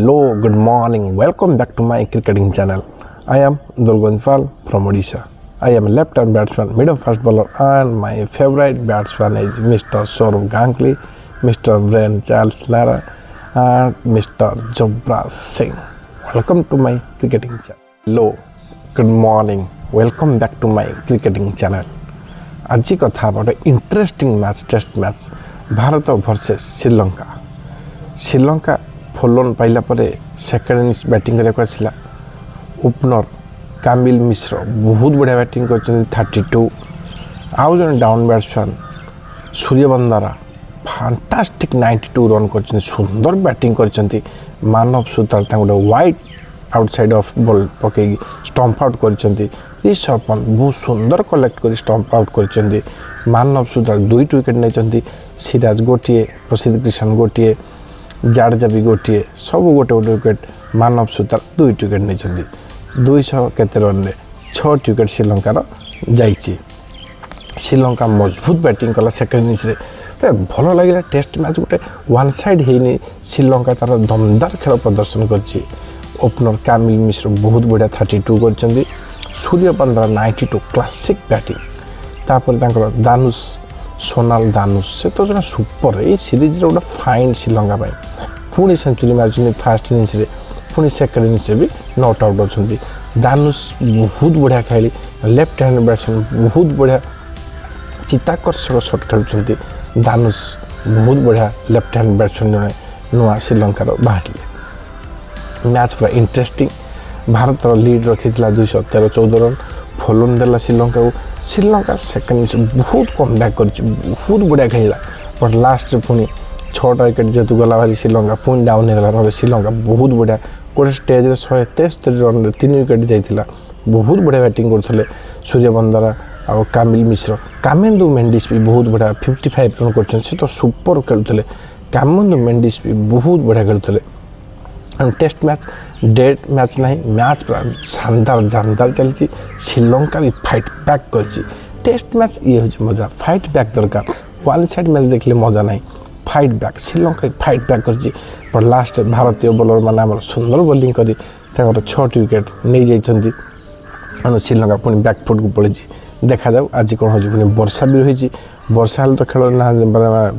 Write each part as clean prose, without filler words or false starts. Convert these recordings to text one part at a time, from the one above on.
Hello, good morning. Welcome back to my cricketing channel. I am Dulgonfal from Odisha. I am a left-hand batsman, medium fast bowler, and my favorite batsman is Mr. Sourav Ganguly, Mr. Brian Charles Lara, and Mr. Yuvraj Singh. Welcome to my cricketing channel. Hello, good morning. Welcome back to my cricketing channel. आज कथा गोटे interesting match test match Bharat versus Sri Lanka follow on पाइला परे second innings batting करने opener Kamil Mishra बहुत बढ़िया batting कर 32 आउ जन डाउन बैट्समैन सूर्यवंदना फैंटास्टिक 92 रन कर सुंदर बैटिंग कर मान ऑफ सुतार गोटे वाइड आउटसाइड ऑफ बॉल पकई स्टंप आउट कर ऋषभ पंत बहुत सुंदर कलेक्ट कर स्टंप आउट कर मान ऑफ सुतार 2 विकेट नहीं सिराज गोटे प्रसिद्ध कृष्ण गोटे जाडेजा भी गोटे सब गोटे गोटे विकेट मान ऑफ सुतार 2 विकेट नहीं 200 केते रन में 6 विकेट श्रीलंकार जाइए श्रीलंका मजबूत बैटिंग कला सेकेंड इनिंग्स भल लगे टेस्ट मैच गोटे वन साइड है श्रीलंका तार दमदार खेल प्रदर्शन कर ओपनर कामिल मिश्र बहुत बढ़िया 32 कर सूर्यवंदना 92 क्लासिक बैटिंग तापर दानुष सोनाल दानुष से तो जो सुपर ये सीरीज गोटे फाइन श्रीलंका पुणी सेंचुरी मारी फास्ट इनिंग्स पुणी सेकेंड इनिंग्स भी नॉट आउट अच्छा दानुष बहुत बढ़िया खेली लेफ्ट हैंड बैट्समैन बहुत बढ़िया चित्ताकर्षक शॉट खेलुंट दानुष बहुत बढ़िया लेफ्ट हैंड बैट्समैन जड़े नुआ श्रीलंकार बाहर मैच पूरा इंटरेस्टिंग भारत लीड रखी 213-14 रन फॉलोन देला श्रीलंका सेकेंड इनिंग्स बहुत कम बैक कर बहुत बढ़िया खेला पर लास्ट पुणी 6टा विकेट जेहतु गला भारी श्रीलंका पुणी डाउन होगा श्रीलंका बहुत बढ़िया गोटे स्टेज 173 रन 3 विकेट जाइला बहुत बढ़िया बैटिंग करते सूर्यवंदना और कामिल मिश्र कामेंदु मेंडिस भी बहुत बढ़िया 55 रन कर तो सुपर खेलुले कामेंदु मेंडिस भी बहुत बढ़िया खेलुले टेस्ट मैच डेट मैच नहीं मैच पूरा शानदार चलती श्रीलंका भी फाइट बैक कर टेस्ट मैच ये हूँ मजा फाइट बैक दरकार वन साइड मैच देखले मजा नहीं fight back Sri Lanka fight back कर लास्ट भारतीय बॉलर मैंने सुंदर बॉलिंग कर 6 विकेट नहीं जाइए श्रीलंका पुणी बैकफुट को पड़ी देखा जाऊ आज कौन हो पुणी वर्षा भी रही वर्षा हेल्ले तो खेल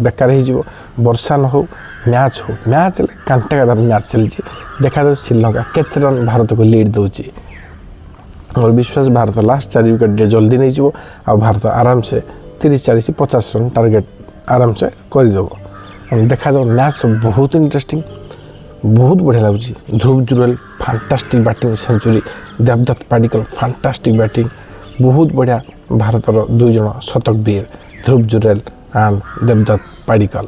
बेकार हो वर्षा न हो मैच कांटा का मैच चली देखा जाऊ श्रीलंका केते रन भारत को लीड दूची और विश्वास भारत लास्ट 4 विकेट जल्दी नहीं जीवो आ भारत आराम से 30-40-50 रन टार्गेट आराम से करदेव देखा जाओ मैच बहुत इंटरेस्टिंग बहुत बढ़िया लगुच Dhruv Jurel fantastic batting century Devdutt Padikkal fantastic batting बहुत बढ़िया भारत 2 जन शतक वीर ध्रुव जुरेल एंड देवदत्त पाडिक्कल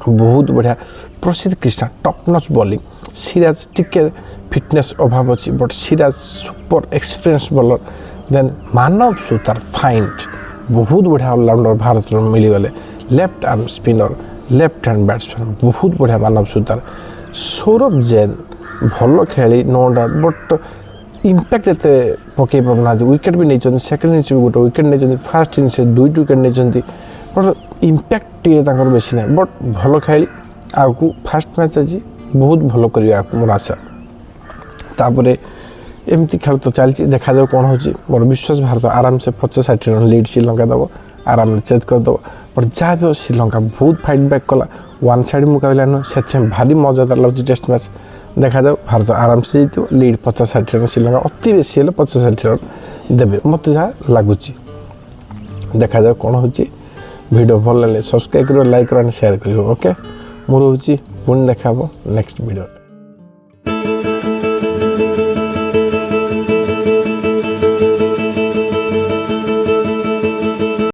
बहुत बढ़िया Prasidh Krishna top notch bowling Siraj टिके फिटनेस अभाव अच्छी but Siraj super experience bowler then Manav Suthar find बहुत बढ़िया ऑलराउंडर भारत मिलगले left arm spinner left hand batsman बहुत बढ़िया मानव सुतार सौरभ जैन भल खेली नो डाउट बट इम्पैक्ट एत पकई पाना विकेट भी नहीं सेकेंड इनिंग्स भी गोटे विकेट नहीं फास्ट इनिंग्स 2 विकेट नहीं बट इम्पैक्ट बेसी ना बट भल खेली आगू फास्ट मैच आज बहुत भल कर मोर आशा तापर एमती खेल तो चलती देखा जाओ कौन हो मोर विश्वास भारत आराम से 50-60 रन लीड श्रीलंका दब आराम से चेज करदेव पर जहाँ भी श्रीलंका बहुत फाइट बैक कला वन साइड मुकाबला नुह से भारी मजादार लगे टेस्ट मैच देखा जाओ भारत आराम से जीत लीड 50-60 रन श्रीलंका अति बेसी 50-60 रन देवे मत जहाँ लगुच देखा जाओ कौन हो वीडियो भल लगे सब्सक्राइब कर लाइक कर शेयर कर ओके मोर हूँ पुणी देखा नेक्स्ट वीडियो।